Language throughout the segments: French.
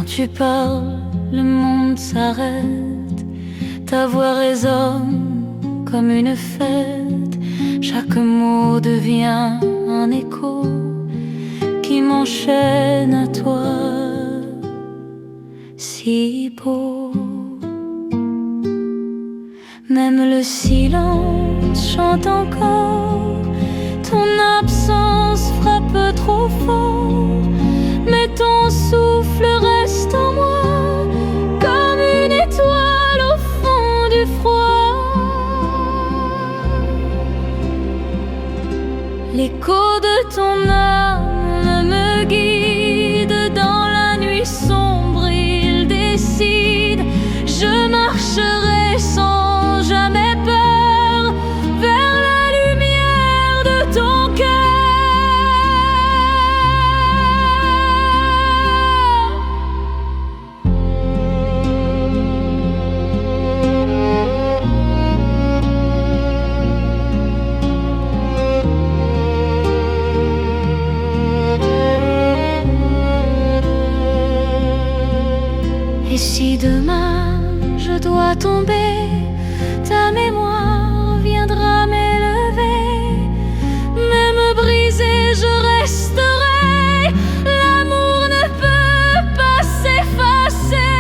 tu parles, le monde s'arrête. Ta voix résonne comme une fête. Chaque mot devient un écho qui m'enchaîne à toi, si beau. Même le silence chante encore. Ton absence frappe trop fort, mais ton souffle reste en moi, comme une étoile au fond du froid. L'écho de ton âme me guide dans la nuit sombre, il décide. Je marcherai sans jamais peur vers la lumière de ton cœur. Et si demain je dois tomber, ta mémoire viendra m'élever. Même brisée, je resterai. L'amour ne peut pas s'effacer.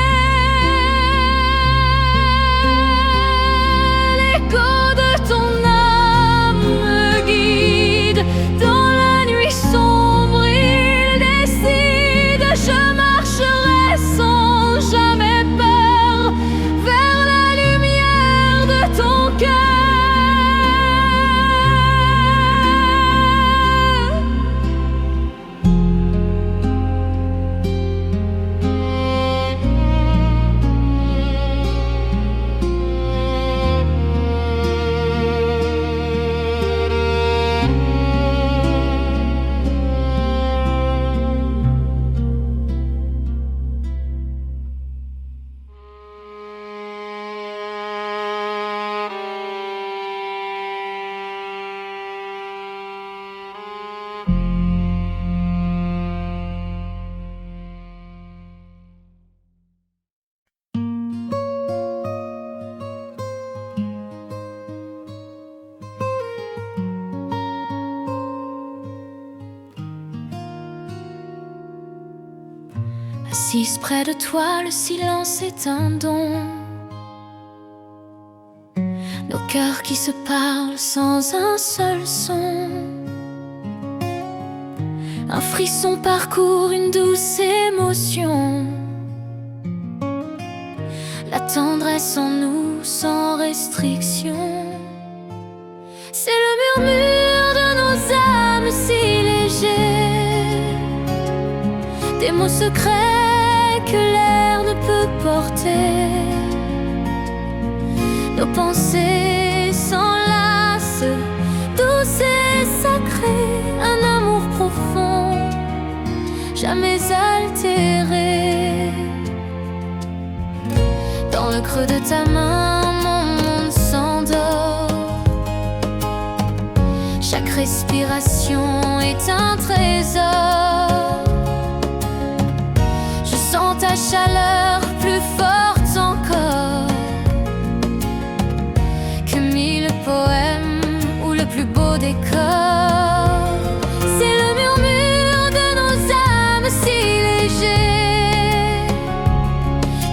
L'écho de ton âme me guide dans la nuit sombre, il décide. Je marcherai sans jamais peur vers la lumière de ton cœur. Assise près de toi, le silence est un don. Nos cœurs qui se parlent sans un seul son. Un frisson parcourt une douce émotion. La tendresse en nous sans restriction. C'est le murmure de nos âmes si légers, des mots secrets que l'air ne peut porter. Nos pensées s'enlacent, douces et sacrées. Un amour profond, jamais altéré. Dans le creux de ta main, mon monde s'endort. Chaque respiration est un trésor. Je sens ta chaleur plus forte encore que mille poèmes ou le plus beau décor. C'est le murmure de nos âmes si légers,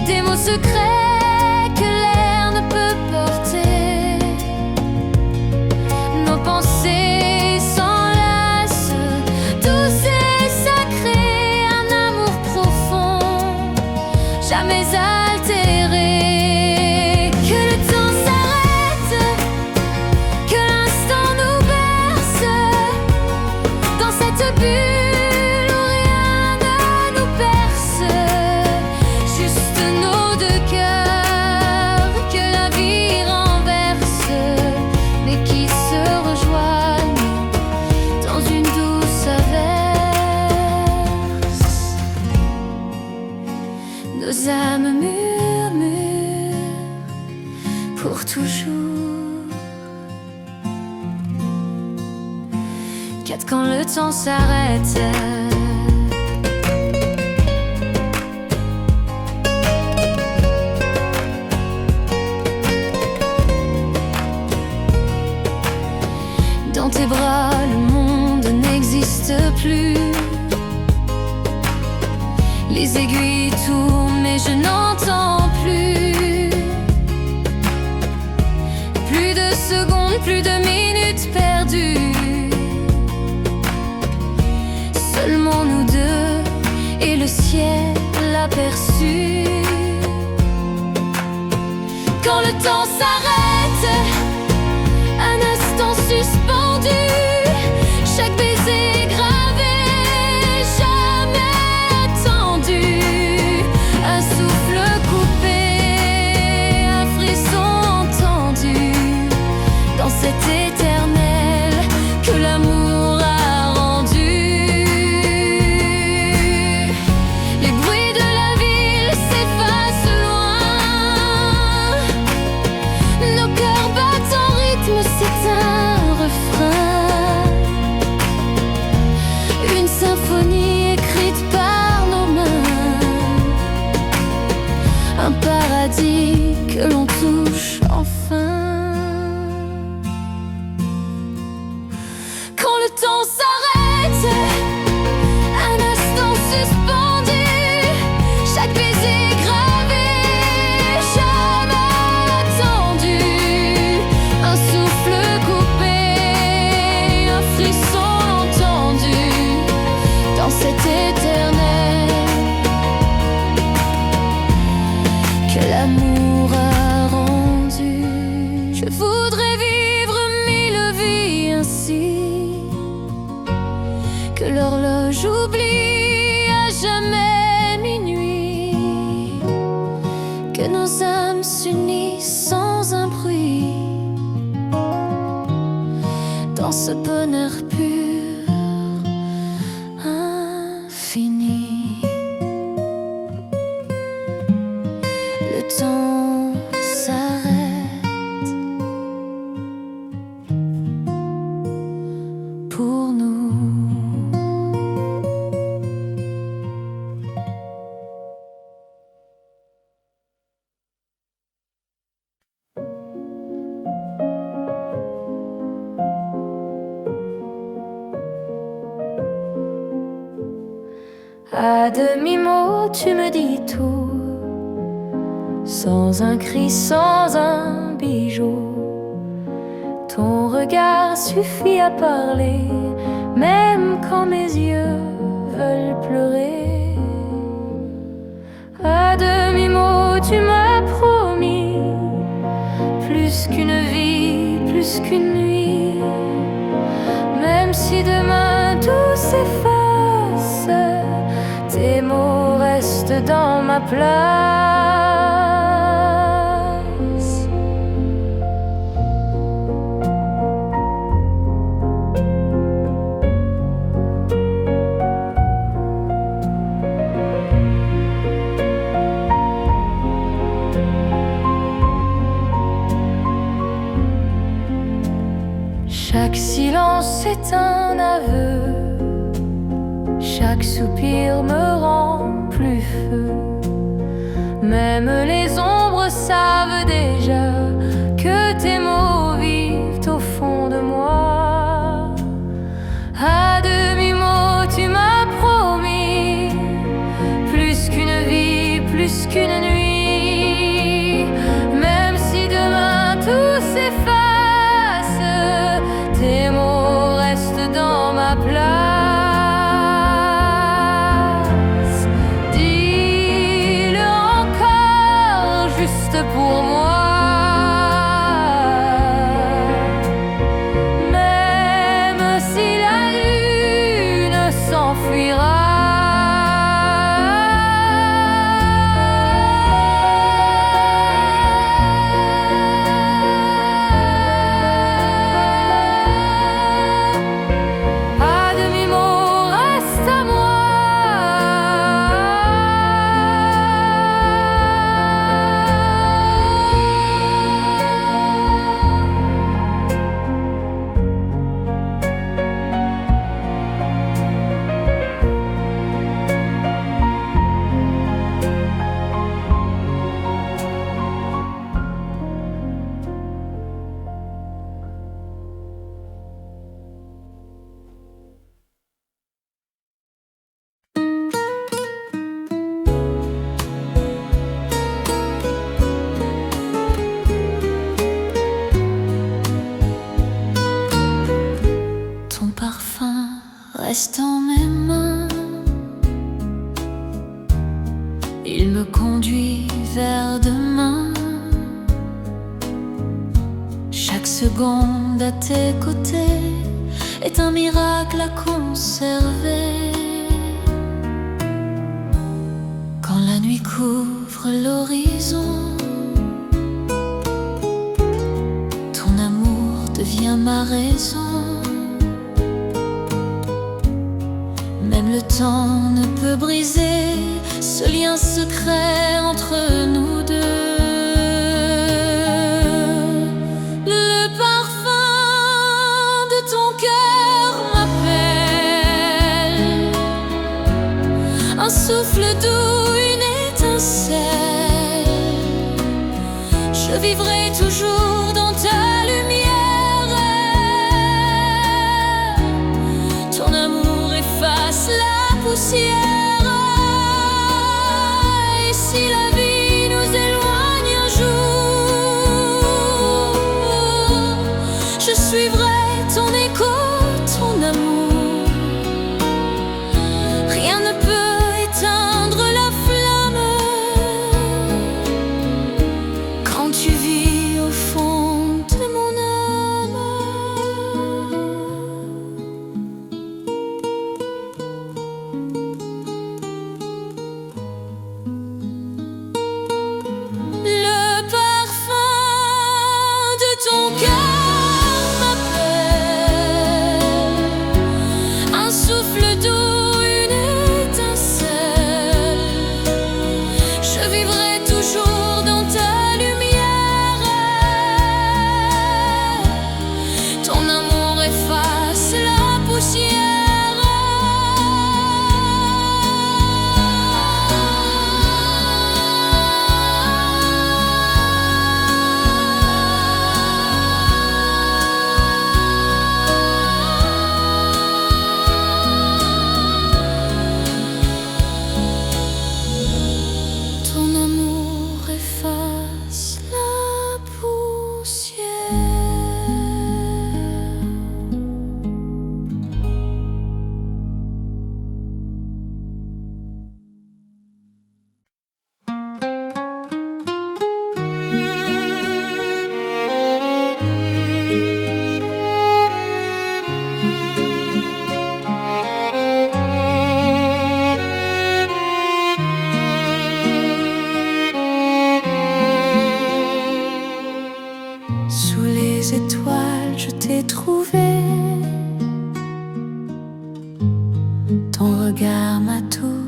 des mots secrets que l'air ne peut porter. Nos pensées s'enlacent, douces et sacrées. Un amour profond, jamais altéré. Que le temps s'arrête, que l'instant nous berce, dans cette bulle où rien ne nous perce. Juste nos deux cœurs que la vie renverse, mais qui se rejoignent dans une douce averse. Nos âmes murmurent pour toujours. Qu'être quand le temps s'arrête. Les aiguilles tournent mais je n'entends plus. Plus de secondes, plus de minutes perdues. Seulement nous deux et le ciel aperçu. Quand le temps s'arrête, un instant suspendu, chaque baiser gravé, jamais attendu. Un souffle coupé, un frisson entendu, dans cet éternel que l'amour a rendu. Les bruits de la ville s'effacent loin, nos cœurs battent en rythme, c'est un refrain, une symphonie écrite par nos mains, un paradis que l'on touche enfin. Quand le temps s'arrête, un instant suspendu, chaque baiser gravé, jamais attendu. Un souffle coupé, un frisson entendu, dans cet éternel que l'amour a rendu. Je voudrais vivre 1000 vies ainsi, que l'horloge oublie à jamais minuit, que nos âmes s'unissent sans un bruit, dans ce bonheur pur, infini. Le temps s'arrête pour nous. À demi-mot, tu me dis tout, sans un cri, sans un bijou. Ton regard suffit à parler, même quand mes yeux veulent pleurer. À demi-mot, tu m'as promis plus qu'une vie, plus qu'une nuit. Même si demain tout s'efface, tes mots restent dans ma place. Chaque silence est un aveu, chaque soupir me rend plus feu. Même les ombres savent déjà que tes mots vivent au fond de moi. À demi-mot, tu m'as promis plus qu'une vie, plus qu'une nuit. Même si demain tout s'efface, tes mots restent dans ma place. Dis-le encore, juste pour moi. il me conduit vers demain. Chaque seconde à tes côtés est un miracle à conserver. Quand la nuit couvre l'horizon, ton amour devient ma raison. Même le temps ne peut briser ce lien secret entre nous deux. Le parfum de ton cœur m'appelle, un souffle doux, une étincelle. Je vivrai toujours dans ta lumière. Ton amour efface la poussière. Et si la vie nous éloigne un jour, je suivrai ton écho, ton amour. Rien ne peut éteindre la flamme quand tu vis au fond de mon âme. Le parfum de ton cœur m'appelle, un souffle doux, une étincelle. Je vivrai toujours dans ta lumière. Ton amour efface la poussière. Ton amour efface la poussière. Sous les étoiles, je t'ai trouvé. Ton regard m'a tout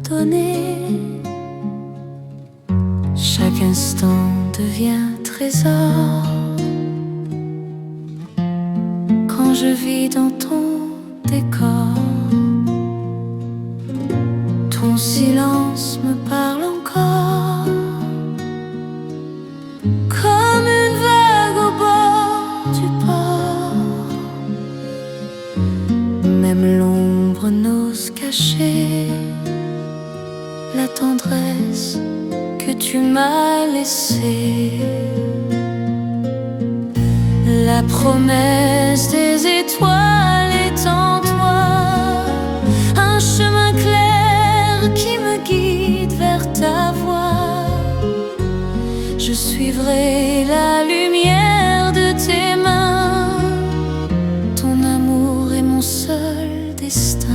donné. Chaque instant devient trésor quand je vis dans ton décor. Ton silence me parle encore, comme une vague au bord du port. Même l'ombre n'ose cacher la tendresse que tu m'as laissée. La promesse des étoiles est en toi, un chemin clair qui me guide vers ta voie. Je suivrai la lumière de tes mains. Ton amour est mon seul destin.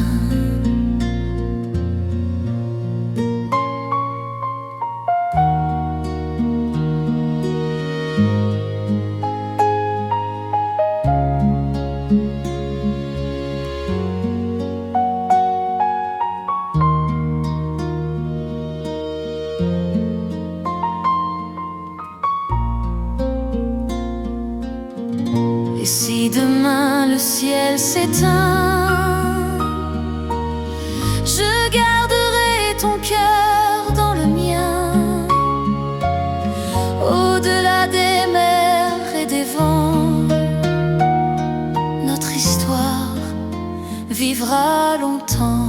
Et si demain le ciel s'éteint, je garderai ton cœur dans le mien. Au-delà des mers et des vents, notre histoire vivra longtemps.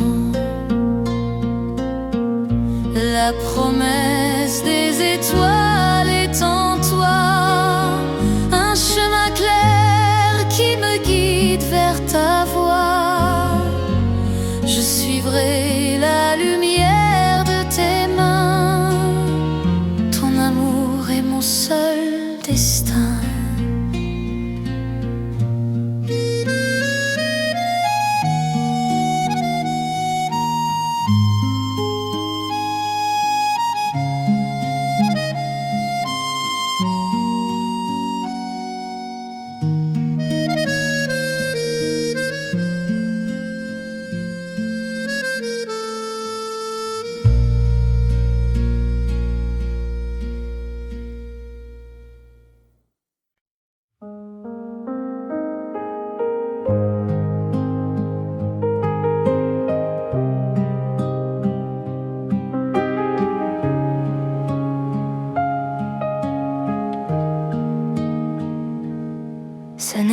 La promesse des étoiles est en toi, un chemin clair qui me guide vers ta voie. Je suivrai la lumière de tes mains.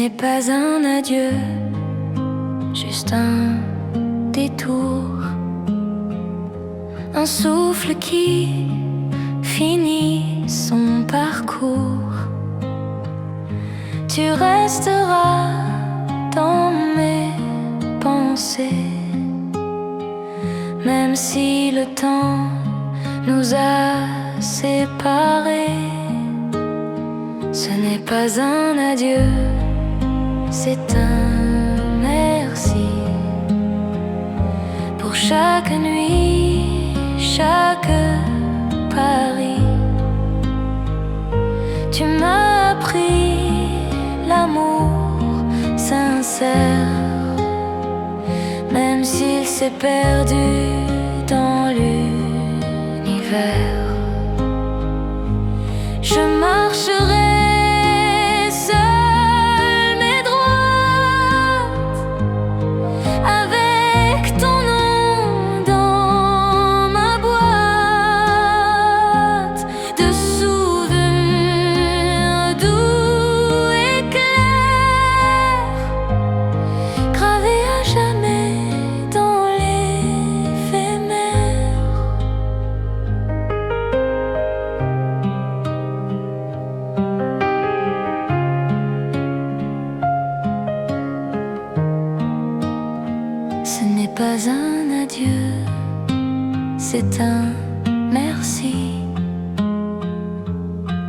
n'est pas un adieu, juste un détour, un souffle qui finit son parcours. Tu resteras dans mes pensées, même si le temps nous a séparés. Ce n'est pas un adieu, c'est un merci pour chaque nuit, chaque pari. Tu m'as appris l'amour sincère, même s'il s'est perdu dans l'univers. Je marcherai pas un adieu, c'est un merci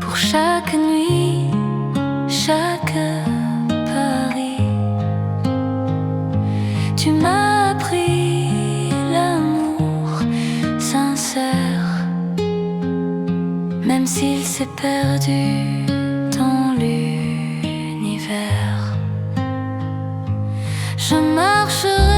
pour chaque nuit, chaque pari. Tu m'as appris l'amour sincère, même s'il s'est perdu dans l'univers. Je marcherai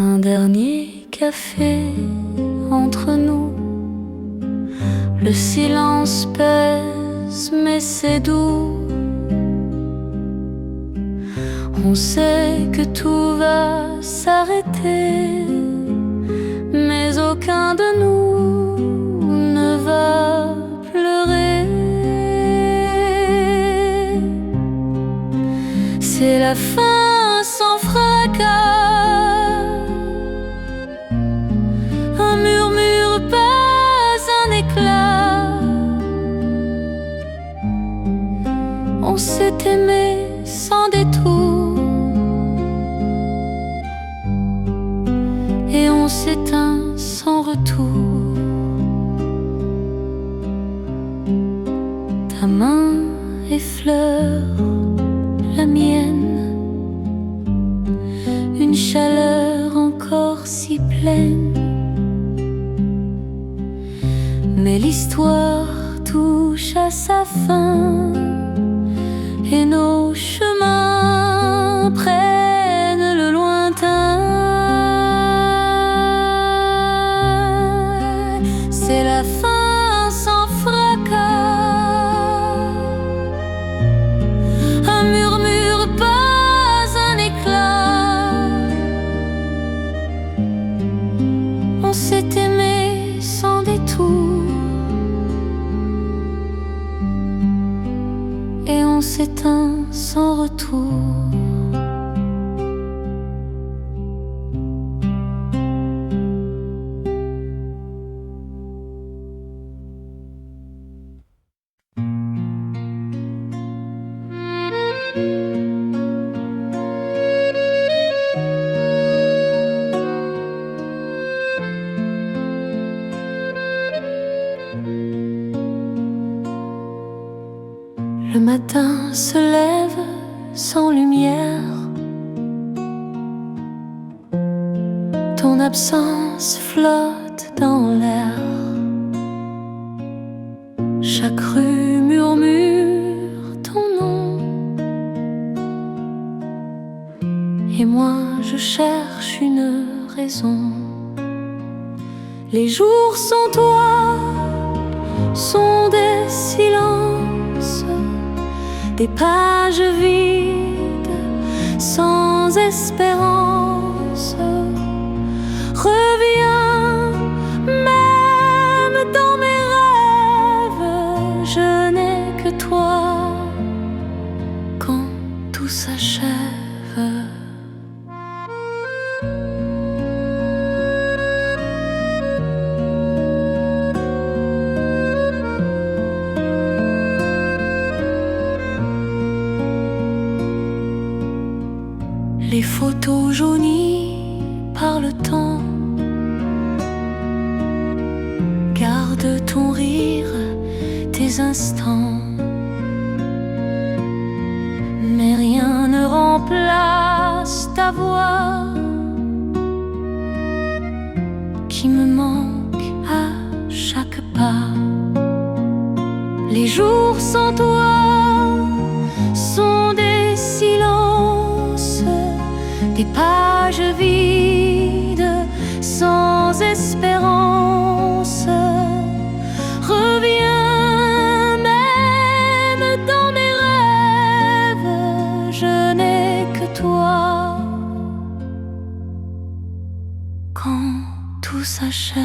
un dernier café entre nous. Le silence pèse mais c'est doux. On sait que tout va s'arrêter, mais aucun de nous ne va pleurer. C'est la fin sans fracas. On s'est aimé sans détour et on s'éteint sans retour. Ta main effleure la mienne, une chaleur encore si pleine. Mais l'histoire touche à sa fin et nos chemins prennent le lointain. C'est la fin sans fracas, un murmure, pas un éclat. On s'est aimé sans détour et on s'éteint sans retour. Le matin se lève sans lumière. Ton absence flotte dans l'air. Chaque rue murmure ton nom. Et moi je cherche une raison. Les jours sans toi sont des silences, des pages vides sans espérance. Reviens, même dans mes rêves, je n'ai que toi quand tout s'achève. Les photos jaunies par le temps. Garde ton rire, tes instants. Mais rien ne remplace ta voix qui me manque à chaque pas. Les jours sans toi sont des silences, des pages vides sans espérance. Reviens, même dans mes rêves, je n'ai que toi quand tout s'achève.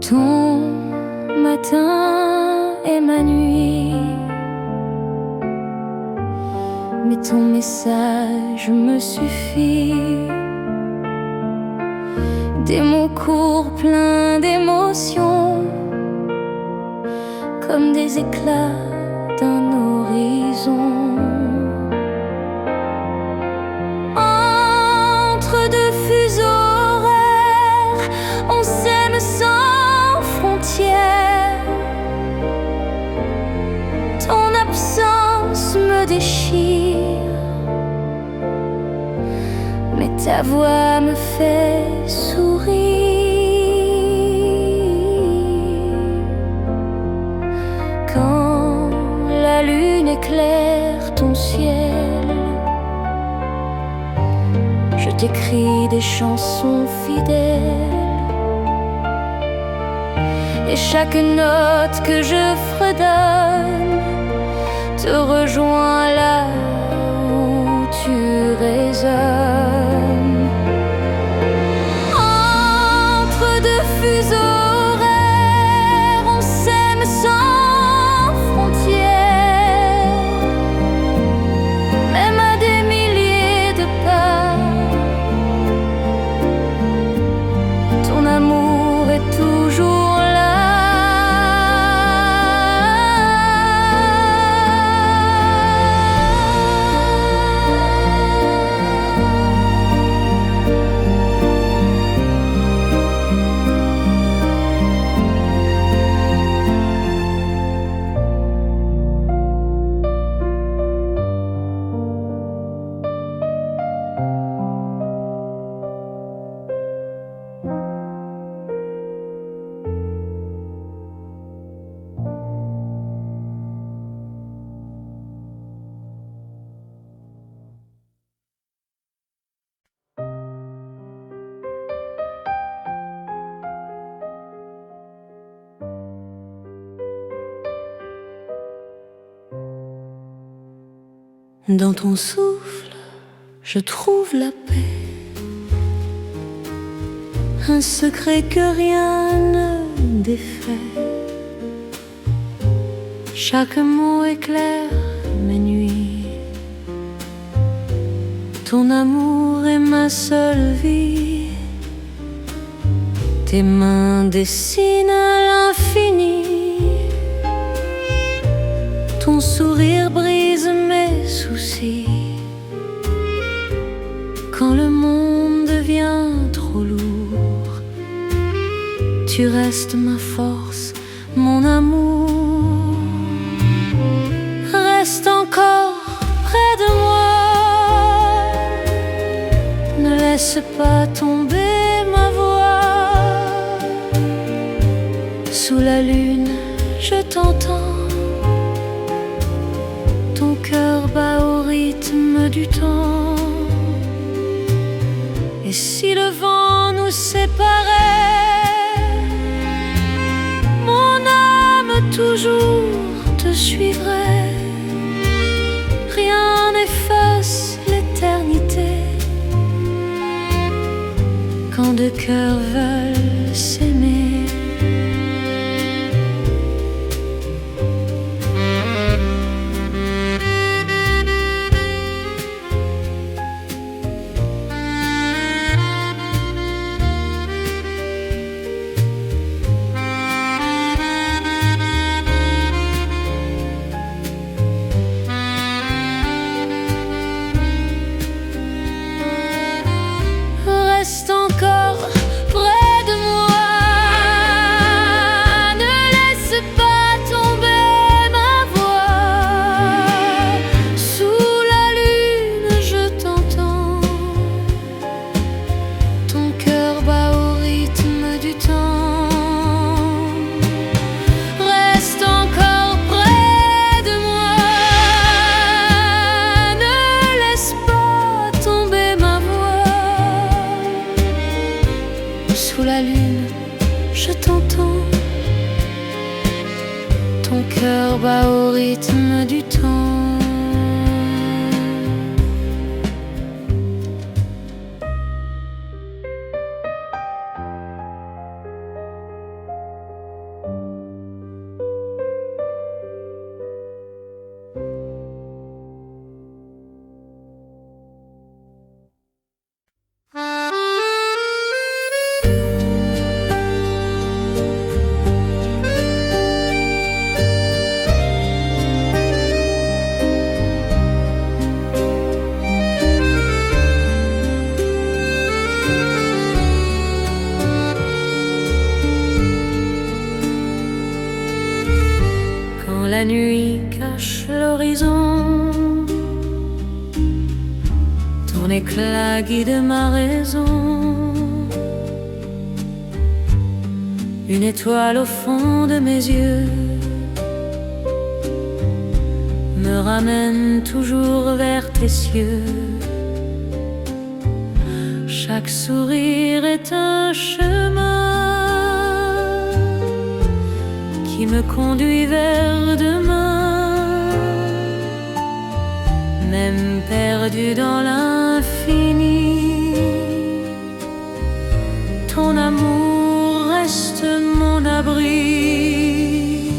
Ton matin et ma nuit, mais ton message me suffit. Des mots courts pleins d'émotions, comme des éclats d'un horizon. Entre deux fuseaux horaires, on s'aime sans frontières. Ton absence me déchire, mais ta voix me fait sourire. Quand la lune éclaire ton ciel, je t'écris des chansons fidèles. Et chaque note que je fredonne te rejoint là où tu résonnes. Entre deux fuseaux horaires, on s'aime sans frontières. Même à des milliers de pas, ton amour est toujours là. Dans ton souffle, je trouve la paix, un secret que rien ne défait. Chaque mot éclaire mes nuits. Ton amour est ma seule vie. Tes mains dessinent l'infini. Ton sourire brise mes soucis. Quand le monde devient trop lourd, tu restes ma force, mon amour. Reste encore près de moi. Ne laisse pas tomber ma voix. Sous la lune, je t'entends. Ton cœur bat au rythme du temps. Et si le vent nous séparait, mon âme toujours te suivrait. Rien n'efface l'éternité quand deux cœurs veulent s'aimer. Reste encore près de moi. Ne laisse pas tomber ma voix. Sous la lune, je t'entends. Ton cœur bat au rythme du temps. Reste encore près de moi. Ne laisse pas tomber ma voix. Sous la lune, je t'entends. Ton cœur bat au rythme du temps. La nuit cache l'horizon, ton éclat guide ma raison. Une étoile au fond de mes yeux me ramène toujours vers tes cieux. Chaque sourire est un chemin qui me conduit vers demain. Même perdu dans l'infini, ton amour reste mon abri.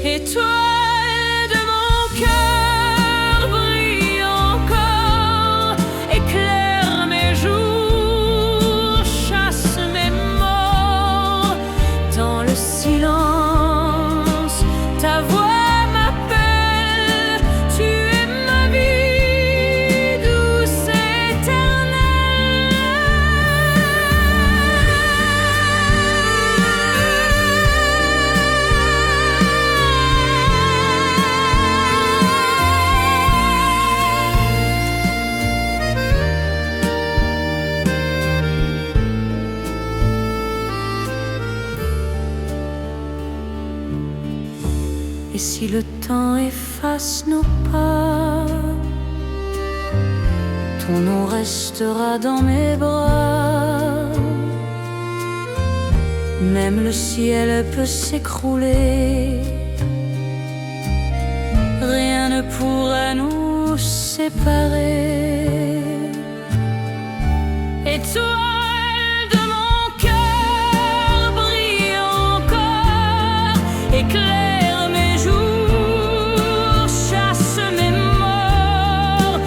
Étoile de mon cœur, brille encore, éclaire mes jours, chasse mes morts dans le silence. Ta voix m'appelle, tu es ma vie, douce éternelle. Et si le temps efface nos pas, ton nom restera dans mes bras. Même le ciel peut s'écrouler, rien ne pourra nous séparés. Étoile de mon cœur, brille encore, éclaire mes jours, chasse mes morts.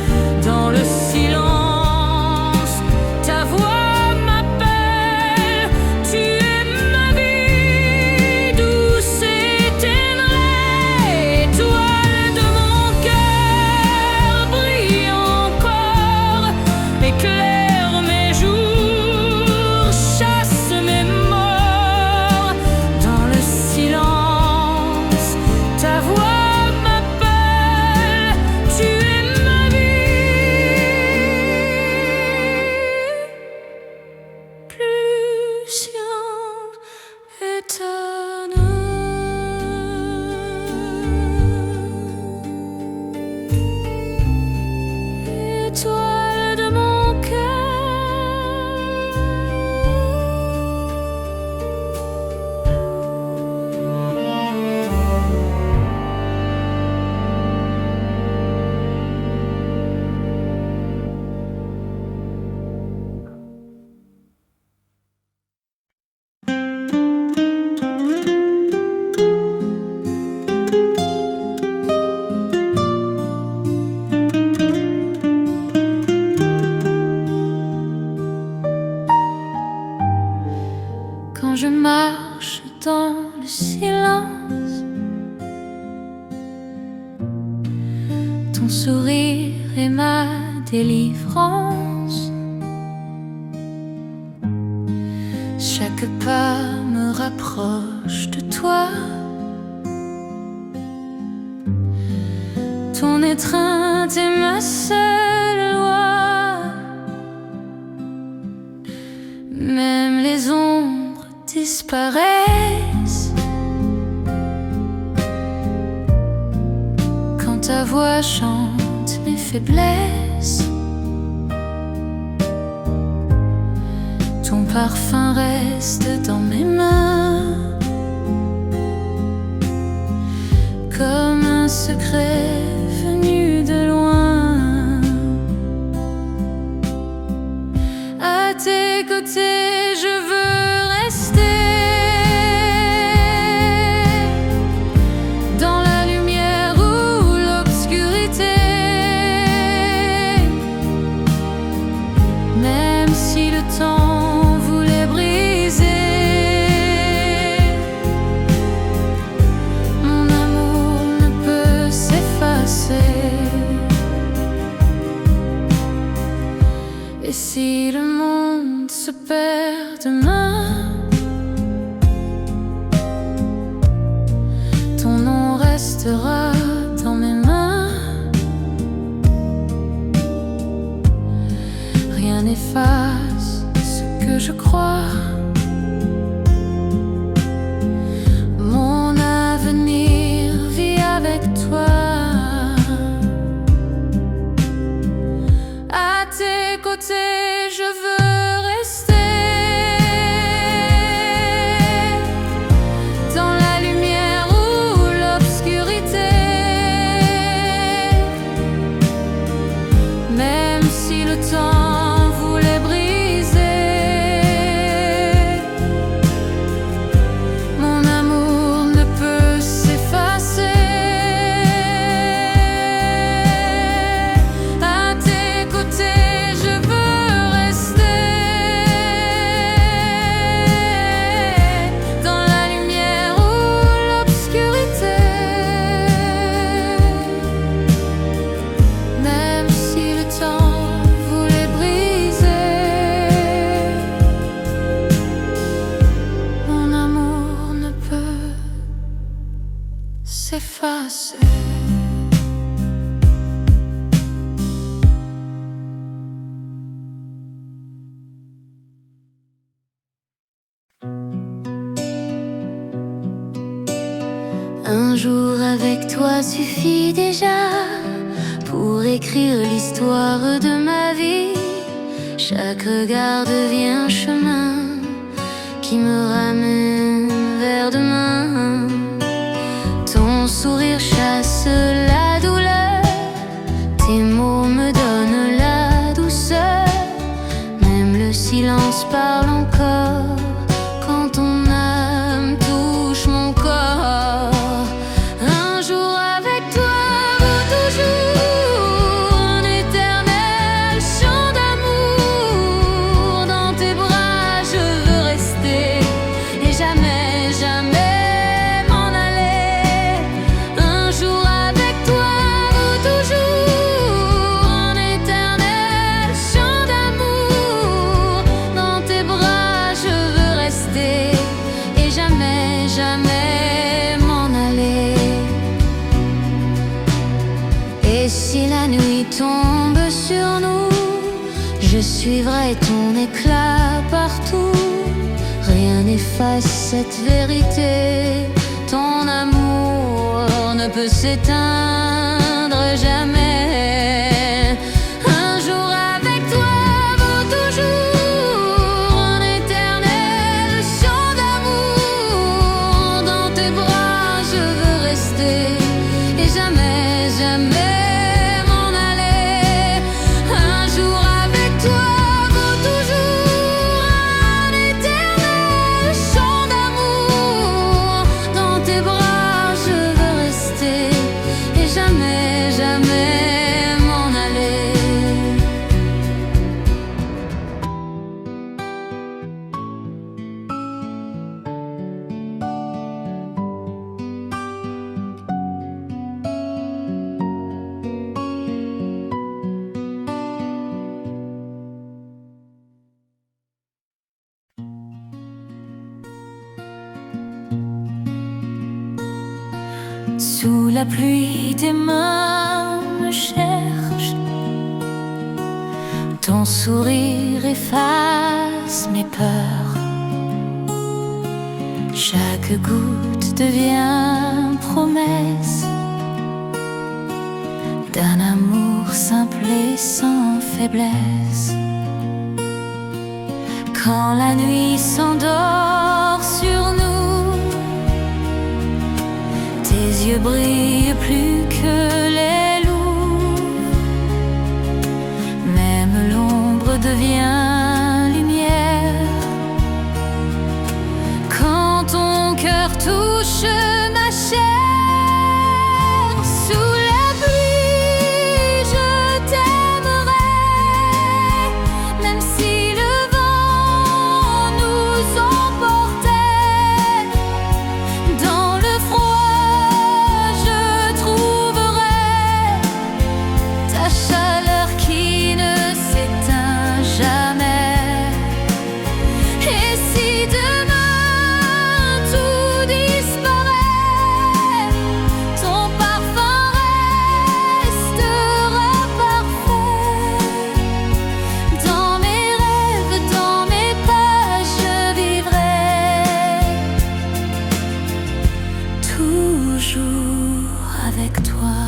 Dans le silence, ta voix m'appelle, tu es ma vie, douce et ténébrée. Étoile de mon cœur, brille encore, éclaire mes jours, chasse mes morts. Dans le silence, ta voix m'appelle, tu es ma vie. Plus sien éternel. Étoile de mon Quand je marche dans le silence, ton sourire est ma délivrance. Chaque pas me rapproche de toi. Ton étreinte est ma seule loi. Même les ombres disparaissent quand ta voix chante mes faiblesses. Ton parfum reste dans mes mains comme un secret venu de loin. À tes côtés, je veux rester. Dans la lumière ou l'obscurité, même si le temps voulait briser, mon amour ne peut s'effacer. Et si le monde se perd demain, ton nom restera dans mes mains. Rien n'efface ce que je crois. Mon avenir vit avec toi. À tes côtés, je veux rester. Dans la lumière ou l'obscurité, même si le temps voulait briser, mon amour ne peut s'effacer. À tes côtés, je veux rester. Dans la lumière ou l'obscurité, même si le temps voulait briser, mon amour ne peut s'effacer. Un jour avec toi suffit déjà pour écrire l'histoire de ma vie. Chaque regard devient un chemin qui me ramène vers demain. Ton sourire chasse la douleur, tes mots silence parle encore quand ton âme touche mon corps. Un jour avec toi vaut toujours un éternel chant d'amour. Dans tes bras je veux rester et jamais, jamais m'en aller. Un jour avec toi vaut toujours un éternel chant d'amour. Dans tes bras je veux rester et jamais, jamais m'en aller. Et si la nuit tombe sur nous, je suivrai ton éclat partout. Rien n'efface cette vérité. Ton amour ne peut s'éteindre jamais. Un jour avec toi vaut toujours un éternel chant d'amour. Dans tes bras je veux rester et jamais, jamais m'en aller. Un jour avec toi vaut toujours un éternel chant d'amour. Dans tes bras je veux rester et jamais, jamais m'en aller. Sous la pluie, tes mains me cherchent. Ton sourire efface mes peurs. Chaque goutte devient promesse d'un amour simple et sans faiblesse. Quand la nuit s'endort sur nous, tes yeux brillent plus que les loups. Même l'ombre devient lumière. Quand ton cœur touche ma chair, sous la pluie je t'aimerai. Même si le vent nous emportait, dans le froid je trouverai ta chaleur qui ne s'éteint jamais. Et si demain tout disparaît, ton parfum restera parfait. Dans mes rêves, dans mes pas, je vivrai toujours avec toi.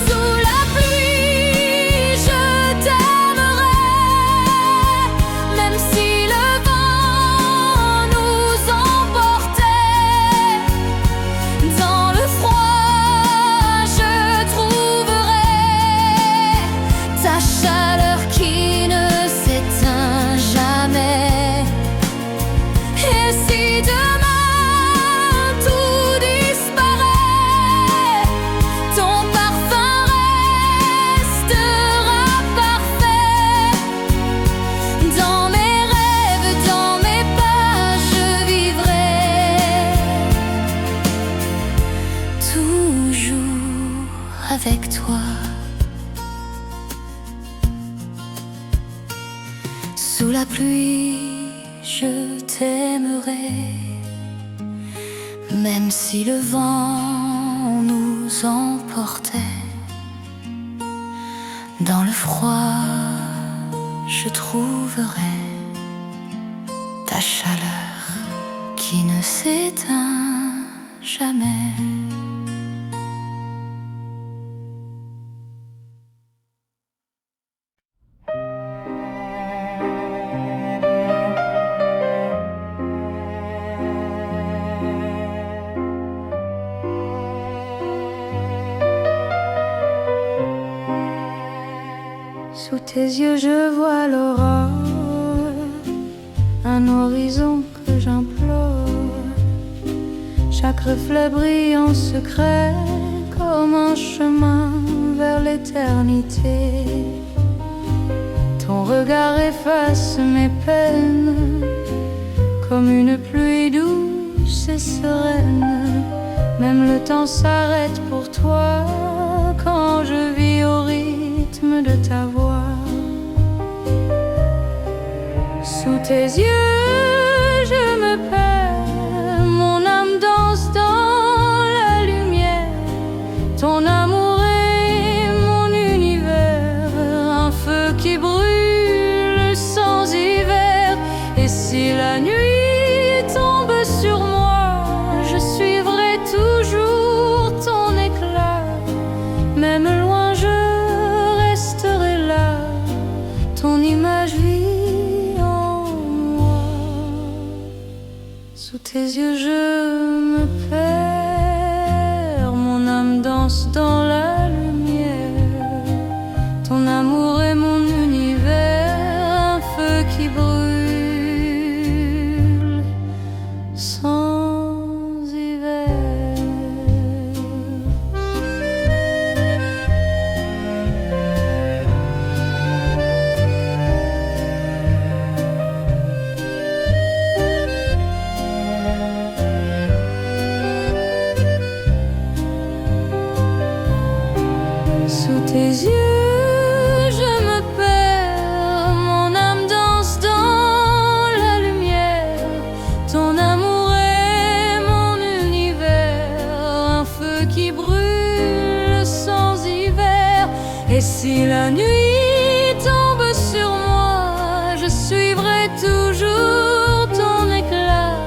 Sous la pluie je t'aimerai. Même si le vent nous emportait, dans le froid je trouverai ta chaleur qui ne s'éteint jamais. Et si demain tout disparaît, ton parfum restera parfait. Dans mes rêves, dans mes pas, je vivrai toujours avec toi. Sous la pluie, je t'aimerai. Même si le vent nous emportait, dans le froid, je trouverai ta chaleur qui ne s'éteint jamais. Sous tes yeux je vois l'aurore, un horizon que j'implore. Chaque reflet brille en secret comme un chemin vers l'éternité. Ton regard efface mes peines comme une pluie douce et sereine. Même le temps s'arrête pour toi quand je vis au rythme de ta voix. Sous tes yeux je me perds, mon âme danse dans la lumière. Ton amour est mon univers, un feu qui brûle sans hiver. Et si la nuit tombe sur moi, je suivrai toujours ton éclat. Même loin je resterai là, ton image vit en moi. Sous tes yeux je me perds, mon âme danse dans la lumière. Ton amour est mon univers, un feu qui brûle sans hiver. Sous tes yeux je me perds, mon âme danse dans la lumière. Ton amour est mon univers, un feu qui brûle sans hiver. Et si la nuit tombe sur moi, je suivrai toujours ton éclat.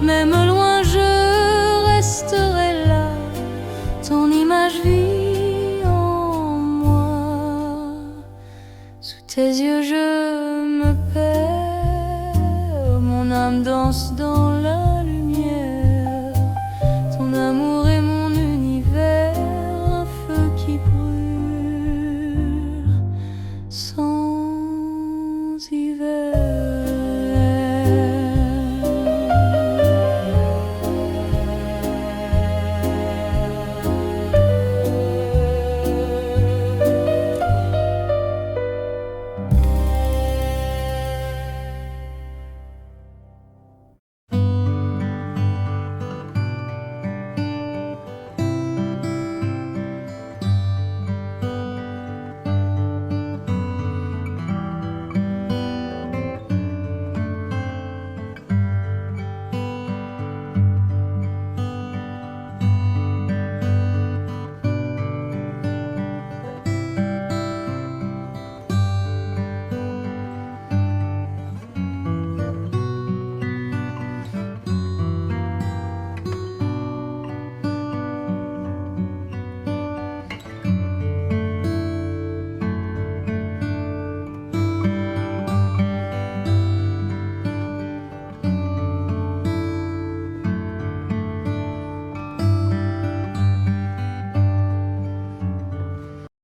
Même loin je resterai là, ton image vit en moi. Sous tes yeux je me perds, mon âme danse dans